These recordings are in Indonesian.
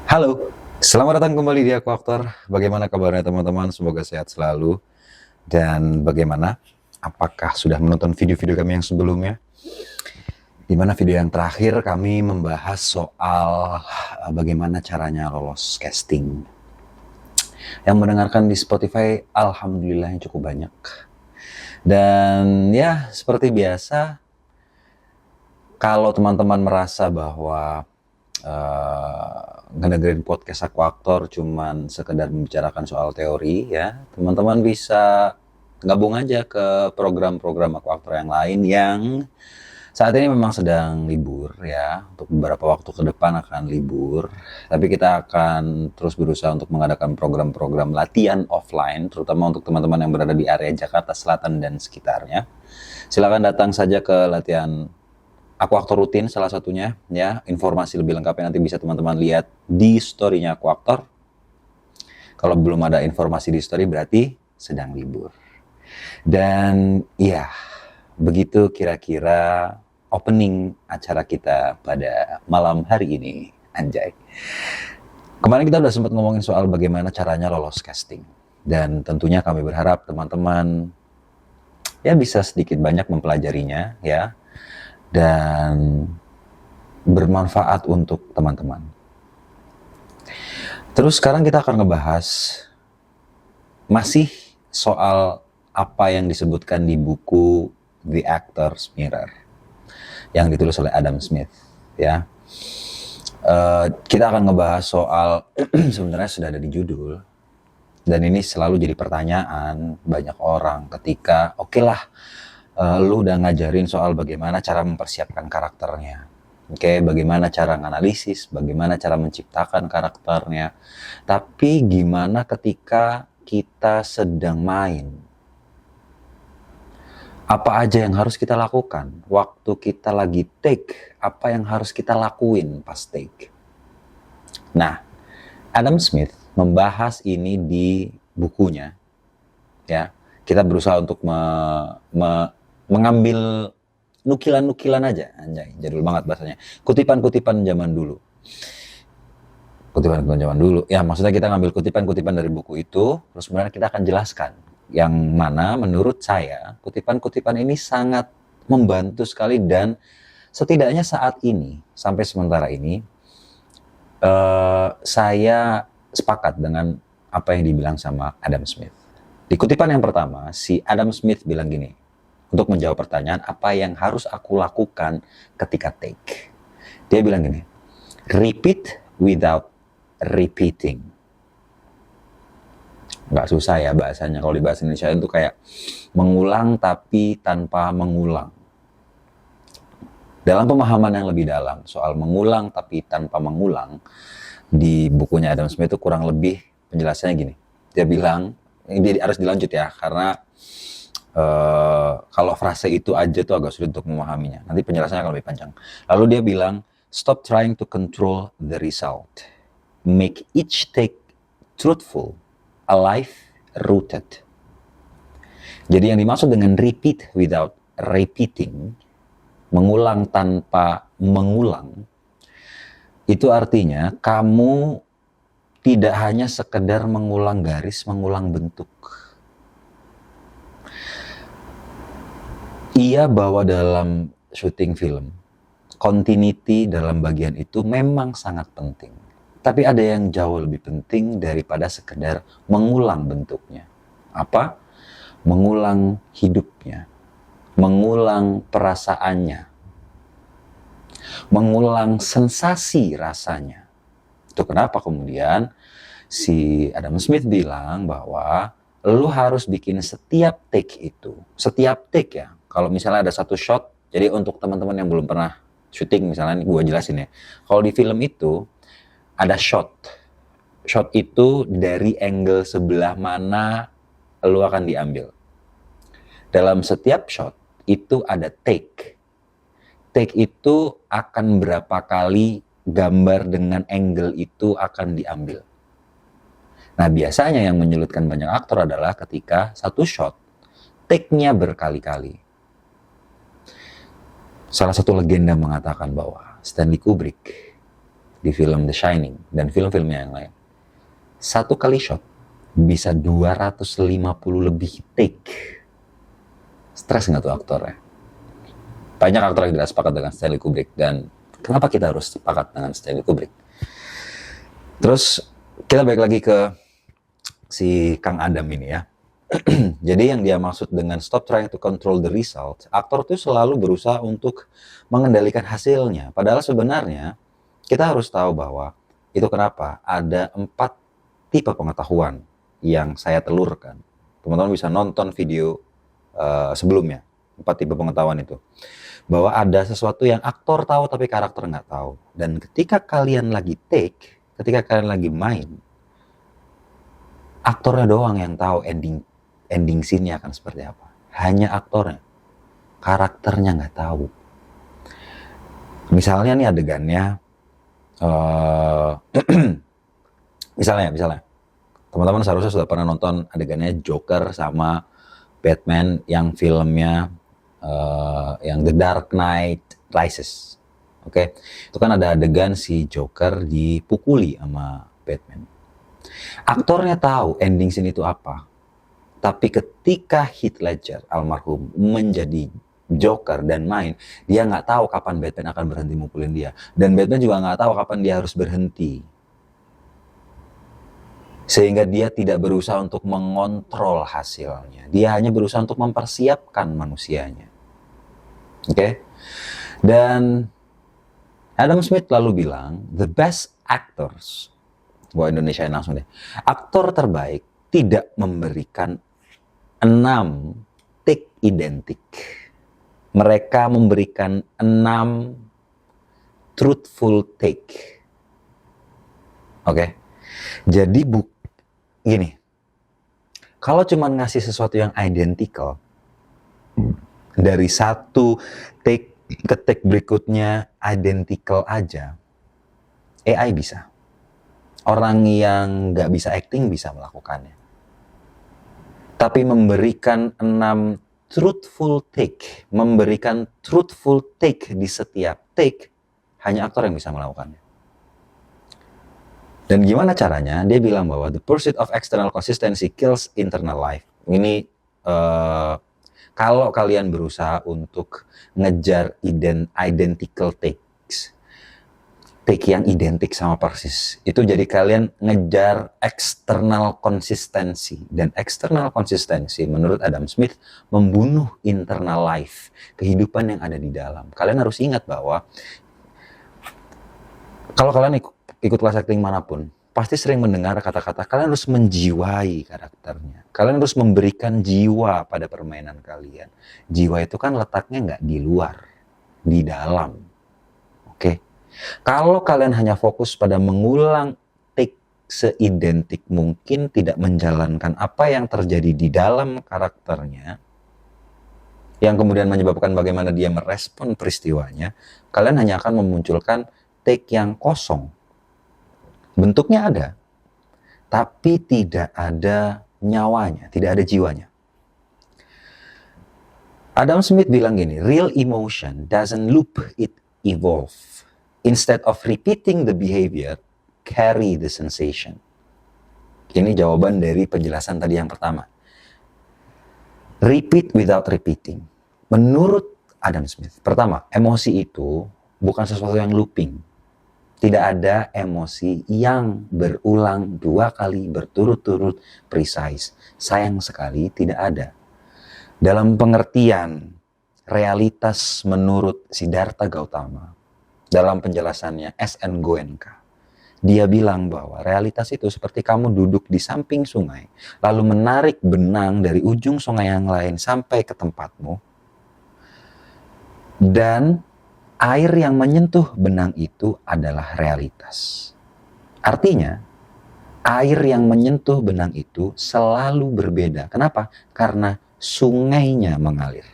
Halo, selamat datang kembali di Aku Aktor. Bagaimana kabarnya teman-teman? Semoga sehat selalu. Dan bagaimana? Apakah sudah menonton video-video kami yang sebelumnya? Di mana video yang terakhir kami membahas soal bagaimana caranya lolos casting. Yang mendengarkan di Spotify, alhamdulillah yang cukup banyak. Dan ya, seperti biasa, kalau teman-teman merasa bahwa ngedengerin podcast Aku Aktor cuman sekedar membicarakan soal teori ya, teman-teman bisa gabung aja ke program-program Aku Aktor yang lain yang saat ini memang sedang libur ya, untuk beberapa waktu ke depan akan libur. Tapi kita akan terus berusaha untuk mengadakan program-program latihan offline, terutama untuk teman-teman yang berada di area Jakarta Selatan dan sekitarnya. Silakan datang saja ke latihan Aku Aktor rutin salah satunya ya. Informasi lebih lengkapnya nanti bisa teman-teman lihat di story-nya Aku Aktor. Kalau belum ada informasi di story berarti sedang libur. Dan ya, begitu kira-kira opening acara kita pada malam hari ini, anjay. Kemarin kita udah sempat ngomongin soal bagaimana caranya lolos casting. Dan tentunya kami berharap teman-teman ya bisa sedikit banyak mempelajarinya ya. Dan bermanfaat untuk teman-teman. Terus sekarang kita akan ngebahas masih soal apa yang disebutkan di buku The Actor's Mirror yang ditulis oleh Adam Smith ya. Kita akan ngebahas soal sebenarnya sudah ada di judul, dan ini selalu jadi pertanyaan banyak orang ketika oke lah, lu udah ngajarin soal bagaimana cara mempersiapkan karakternya. Oke, bagaimana cara menganalisis, bagaimana cara menciptakan karakternya. Tapi gimana ketika kita sedang main? Apa aja yang harus kita lakukan? Waktu kita lagi take, apa yang harus kita lakuin pas take? Nah, Adam Smith membahas ini di bukunya. Ya, kita berusaha untuk mengambil nukilan-nukilan aja, anjay, jadul banget bahasanya. Kutipan-kutipan zaman dulu. Kutipan-kutipan zaman dulu. Ya, maksudnya kita ngambil kutipan-kutipan dari buku itu, terus kemudian kita akan jelaskan. Yang mana menurut saya, kutipan-kutipan ini sangat membantu sekali dan setidaknya saat ini, sampai sementara ini, saya sepakat dengan apa yang dibilang sama Adam Smith. Di kutipan yang pertama, si Adam Smith bilang gini, untuk menjawab pertanyaan apa yang harus aku lakukan ketika take. Dia bilang gini, repeat without repeating. Nggak susah ya bahasanya, kalau di bahasa Indonesia itu kayak mengulang tapi tanpa mengulang. Dalam pemahaman yang lebih dalam soal mengulang tapi tanpa mengulang, di bukunya Adam Smith itu kurang lebih penjelasannya gini. Dia bilang, ini harus dilanjut ya, karena kalau frase itu aja tuh agak sulit untuk memahaminya. Nanti penjelasannya akan lebih panjang. Lalu dia bilang, stop trying to control the result. Make each take truthful, alive, rooted. Jadi yang dimaksud dengan repeat without repeating, mengulang tanpa mengulang, itu artinya kamu tidak hanya sekedar mengulang garis, mengulang bentuk. Iya, bahwa dalam syuting film, continuity dalam bagian itu memang sangat penting. Tapi ada yang jauh lebih penting daripada sekedar mengulang bentuknya. Apa? Mengulang hidupnya. Mengulang perasaannya. Mengulang sensasi rasanya. Itu kenapa kemudian si Adam Smith bilang bahwa lu harus bikin setiap take itu. Setiap take ya. Kalau misalnya ada satu shot, jadi untuk teman-teman yang belum pernah syuting misalnya, gue jelasin ya. Kalau di film itu ada shot. Shot itu dari angle sebelah mana lu akan diambil. Dalam setiap shot itu ada take. Take itu akan berapa kali gambar dengan angle itu akan diambil. Nah, biasanya yang menyulitkan banyak aktor adalah ketika satu shot take-nya berkali-kali. Salah satu legenda mengatakan bahwa Stanley Kubrick di film The Shining dan film-filmnya yang lain. Satu kali shot bisa 250 lebih take. Stres nggak tuh aktornya? Banyak aktor yang tidak sepakat dengan Stanley Kubrick, dan kenapa kita harus sepakat dengan Stanley Kubrick? Terus kita balik lagi ke si Kang Adam ini ya. Jadi yang dia maksud dengan stop trying to control the result, aktor tuh selalu berusaha untuk mengendalikan hasilnya. Padahal sebenarnya kita harus tahu bahwa itu kenapa ada 4 tipe pengetahuan yang saya telurkan. Teman-teman bisa nonton video sebelumnya, 4 tipe pengetahuan itu. Bahwa ada sesuatu yang aktor tahu tapi karakter nggak tahu. Dan ketika kalian lagi take, ketika kalian lagi main, aktornya doang yang tahu ending scene-nya akan seperti apa. Hanya aktornya. Karakternya nggak tahu. Misalnya nih adegannya, misalnya, teman-teman seharusnya sudah pernah nonton adegannya Joker sama Batman yang filmnya yang The Dark Knight Rises. Oke, itu kan ada adegan si Joker dipukuli sama Batman. Aktornya tahu ending scene itu apa, tapi ketika Heath Ledger almarhum menjadi Joker dan main, dia nggak tahu kapan Batman akan berhenti mukulin dia, dan Batman juga nggak tahu kapan dia harus berhenti, sehingga dia tidak berusaha untuk mengontrol hasilnya. Dia hanya berusaha untuk mempersiapkan manusianya. Oke? Dan Adam Smith lalu bilang, the best actors, gua Indonesiain langsung deh, aktor terbaik tidak memberikan 6 take identik. Mereka memberikan 6 truthful take. Oke? Jadi gini, kalau cuma ngasih sesuatu yang identical, dari satu take ke take berikutnya identical aja, AI bisa. Orang yang nggak bisa acting bisa melakukannya. Tapi memberikan 6 truthful take, memberikan truthful take di setiap take, hanya aktor yang bisa melakukannya. Dan gimana caranya? Dia bilang bahwa the pursuit of external consistency kills internal life. Ini kalau kalian berusaha untuk ngejar identical takes, take yang identik sama persis, itu jadi kalian ngejar external consistency. Dan external consistency menurut Adam Smith membunuh internal life, kehidupan yang ada di dalam. Kalian harus ingat bahwa kalau kalian ikut kelas acting manapun, pasti sering mendengar kata-kata kalian harus menjiwai karakternya. Kalian harus memberikan jiwa pada permainan kalian. Jiwa itu kan letaknya nggak di luar, di dalam. Oke? Kalau kalian hanya fokus pada mengulang take seidentik mungkin, tidak menjalankan apa yang terjadi di dalam karakternya, yang kemudian menyebabkan bagaimana dia merespon peristiwanya, kalian hanya akan memunculkan take yang kosong. Bentuknya ada, tapi tidak ada nyawanya, tidak ada jiwanya. Adam Smith bilang gini, real emotion doesn't loop, it evolve. Instead of repeating the behavior, carry the sensation. Ini jawaban dari penjelasan tadi yang pertama. Repeat without repeating. Menurut Adam Smith, pertama, emosi itu bukan sesuatu yang looping. Tidak ada emosi yang berulang 2 kali berturut-turut precise. Sayang sekali tidak ada. Dalam pengertian realitas menurut Siddhartha Gautama, dalam penjelasannya S.N. Goenka, dia bilang bahwa realitas itu seperti kamu duduk di samping sungai, lalu menarik benang dari ujung sungai yang lain sampai ke tempatmu, dan air yang menyentuh benang itu adalah realitas. Artinya, air yang menyentuh benang itu selalu berbeda. Kenapa? Karena sungainya mengalir.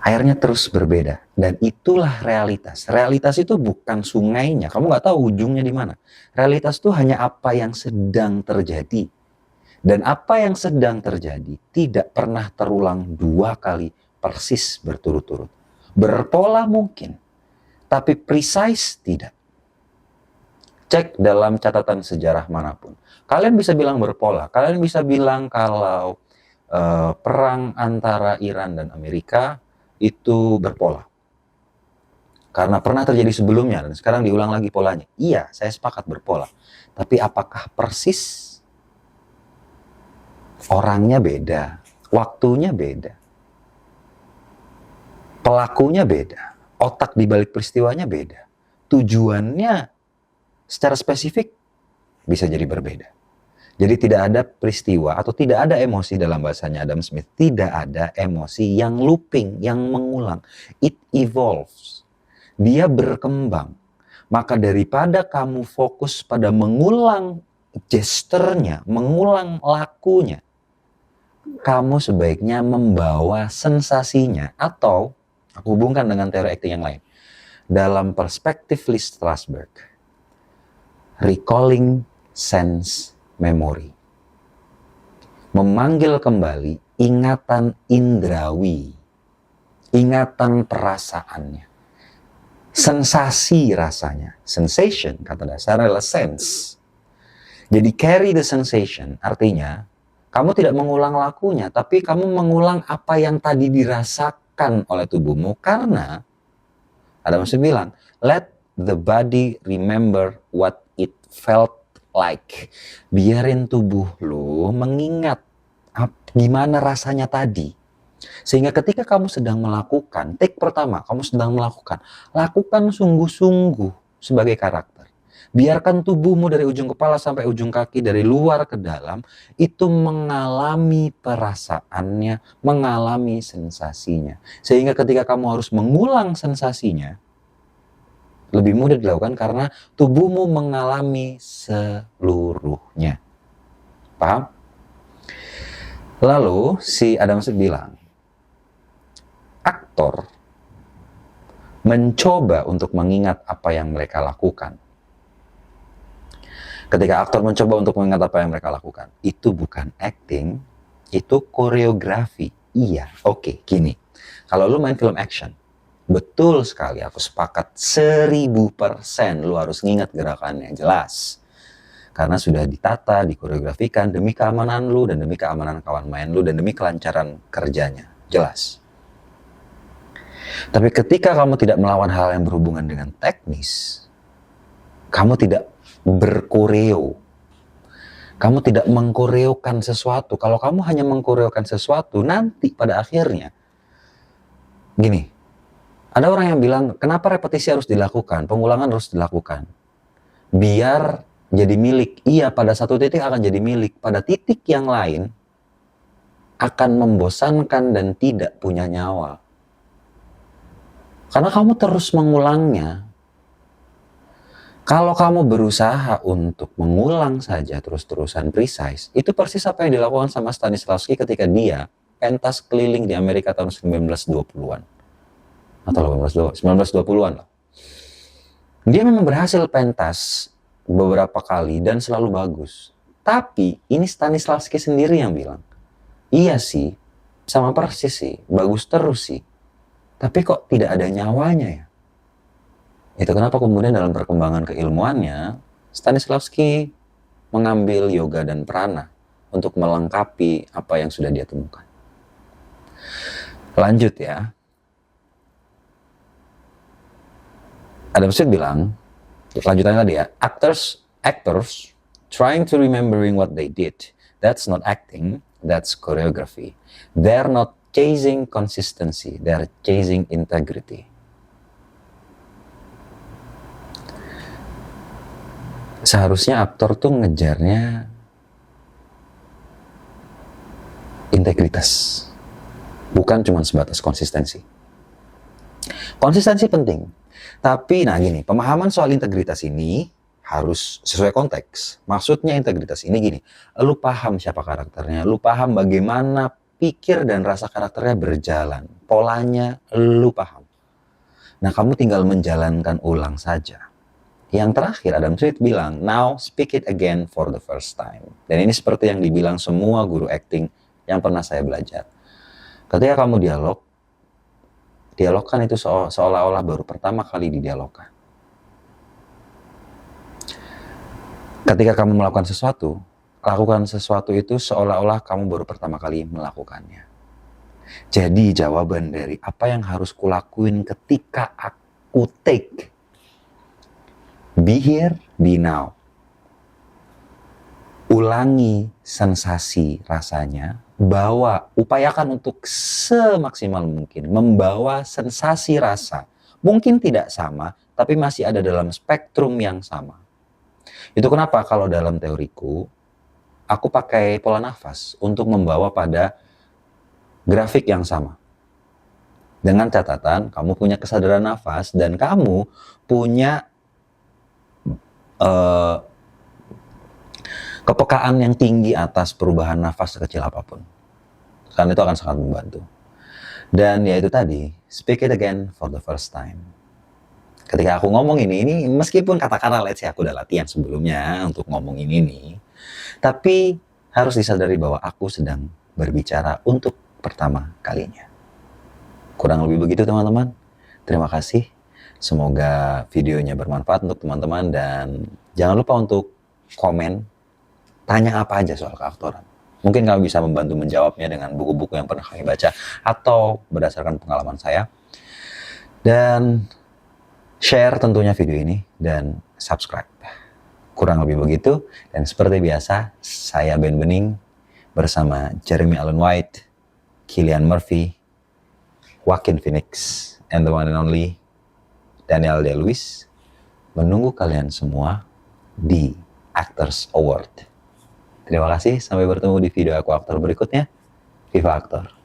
Airnya terus berbeda. Dan itulah realitas. Realitas itu bukan sungainya. Kamu nggak tahu ujungnya di mana. Realitas itu hanya apa yang sedang terjadi. Dan apa yang sedang terjadi tidak pernah terulang 2 kali persis berturut-turut. Berpola mungkin, tapi precise tidak. Cek dalam catatan sejarah manapun. Kalian bisa bilang berpola, kalian bisa bilang kalau perang antara Iran dan Amerika itu berpola. Karena pernah terjadi sebelumnya dan sekarang diulang lagi polanya. Iya, saya sepakat berpola. Tapi apakah persis? Orangnya beda, waktunya beda, pelakunya beda, otak di balik peristiwanya beda. Tujuannya secara spesifik bisa jadi berbeda. Jadi tidak ada peristiwa atau tidak ada emosi dalam bahasanya Adam Smith. Tidak ada emosi yang looping, yang mengulang. It evolves. Dia berkembang. Maka daripada kamu fokus pada mengulang gesturnya, mengulang lakunya, kamu sebaiknya membawa sensasinya. Atau, aku hubungkan dengan teori acting yang lain. Dalam perspektif Lee Strasberg, recalling sense memory. Memanggil kembali ingatan indrawi. Ingatan perasaannya. Sensasi rasanya. Sensation, kata dasar adalah sense. Jadi carry the sensation, artinya kamu tidak mengulang lakunya, tapi kamu mengulang apa yang tadi dirasakan oleh tubuhmu. Karena, ada maksud bilang, let the body remember what it felt like. Biarin tubuh lu mengingat gimana rasanya tadi. Sehingga ketika kamu sedang melakukan, take pertama, kamu sedang melakukan, lakukan sungguh-sungguh sebagai karakter. Biarkan tubuhmu dari ujung kepala sampai ujung kaki, dari luar ke dalam, itu mengalami perasaannya, mengalami sensasinya. Sehingga ketika kamu harus mengulang sensasinya, lebih mudah dilakukan karena tubuhmu mengalami seluruhnya. Paham? Lalu si Adam Smith bilang, aktor mencoba untuk mengingat apa yang mereka lakukan. Ketika aktor mencoba untuk mengingat apa yang mereka lakukan, itu bukan acting, itu koreografi. Iya, oke, gini. Kalau lu main film action, betul sekali, aku sepakat 1000% lu harus ngingat gerakannya, jelas. Karena sudah ditata, dikoreografikan demi keamanan lu, dan demi keamanan kawan main lu, dan demi kelancaran kerjanya, jelas. Tapi ketika kamu tidak melawan hal yang berhubungan dengan teknis, kamu tidak berkoreo. Kamu tidak mengkoreokan sesuatu. Kalau kamu hanya mengkoreokan sesuatu, nanti pada akhirnya, gini, ada orang yang bilang, kenapa repetisi harus dilakukan, pengulangan harus dilakukan? Biar jadi milik. Iya, pada satu titik akan jadi milik. Pada titik yang lain, akan membosankan dan tidak punya nyawa. Karena kamu terus mengulangnya. Kalau kamu berusaha untuk mengulang saja terus-terusan precise, itu persis apa yang dilakukan sama Stanislavski ketika dia pentas keliling di Amerika tahun 1920-an. Atau 1920-an lah. Dia memang berhasil pentas beberapa kali dan selalu bagus. Tapi ini Stanislavski sendiri yang bilang, iya sih, sama persis sih, bagus terus sih. Tapi kok tidak ada nyawanya ya? Itu kenapa kemudian dalam perkembangan keilmuannya, Stanislavski mengambil yoga dan prana untuk melengkapi apa yang sudah dia temukan. Lanjut ya. Adam Smith bilang, lanjutannya tadi ya, actors trying to remembering what they did, that's not acting, that's choreography. They're not chasing consistency, they're chasing integrity. Seharusnya aktor tuh ngejarnya integritas, bukan cuma sebatas konsistensi. Konsistensi penting, tapi nah gini, pemahaman soal integritas ini harus sesuai konteks. Maksudnya integritas ini gini, lu paham siapa karakternya, lu paham bagaimana pikir dan rasa karakternya berjalan, polanya lu paham. Nah, kamu tinggal menjalankan ulang saja. Yang terakhir Adam Smith bilang, now speak it again for the first time. Dan ini seperti yang dibilang semua guru acting yang pernah saya belajar. Ketika kamu dialogkan itu seolah-olah baru pertama kali didialogkan. Ketika kamu melakukan sesuatu, lakukan sesuatu itu seolah-olah kamu baru pertama kali melakukannya. Jadi jawaban dari apa yang harus kulakuin ketika aku take, be here, be now. Ulangi sensasi rasanya, upayakan untuk semaksimal mungkin membawa sensasi rasa. Mungkin tidak sama, tapi masih ada dalam spektrum yang sama. Itu kenapa kalau dalam teoriku, aku pakai pola nafas untuk membawa pada grafik yang sama. Dengan catatan, kamu punya kesadaran nafas dan kamu punya kepekaan yang tinggi atas perubahan nafas sekecil apapun. Karena itu akan sangat membantu. Dan ya itu tadi, speak it again for the first time. Ketika aku ngomong ini meskipun katakanlah let's say aku udah latihan sebelumnya untuk ngomong ini nih, tapi harus disadari bahwa aku sedang berbicara untuk pertama kalinya. Kurang lebih begitu teman-teman. Terima kasih. Semoga videonya bermanfaat untuk teman-teman dan jangan lupa untuk komen, tanya apa aja soal keaktoran. Mungkin kami bisa membantu menjawabnya dengan buku-buku yang pernah kami baca atau berdasarkan pengalaman saya. Dan share tentunya video ini dan subscribe. Kurang lebih begitu. Dan seperti biasa, saya Ben Bening bersama Jeremy Allen White, Cillian Murphy, Joaquin Phoenix, and the one and only Daniel Day-Lewis menunggu kalian semua di Actors Award. Terima kasih, sampai bertemu di video aku aktor berikutnya. Viva Aktor!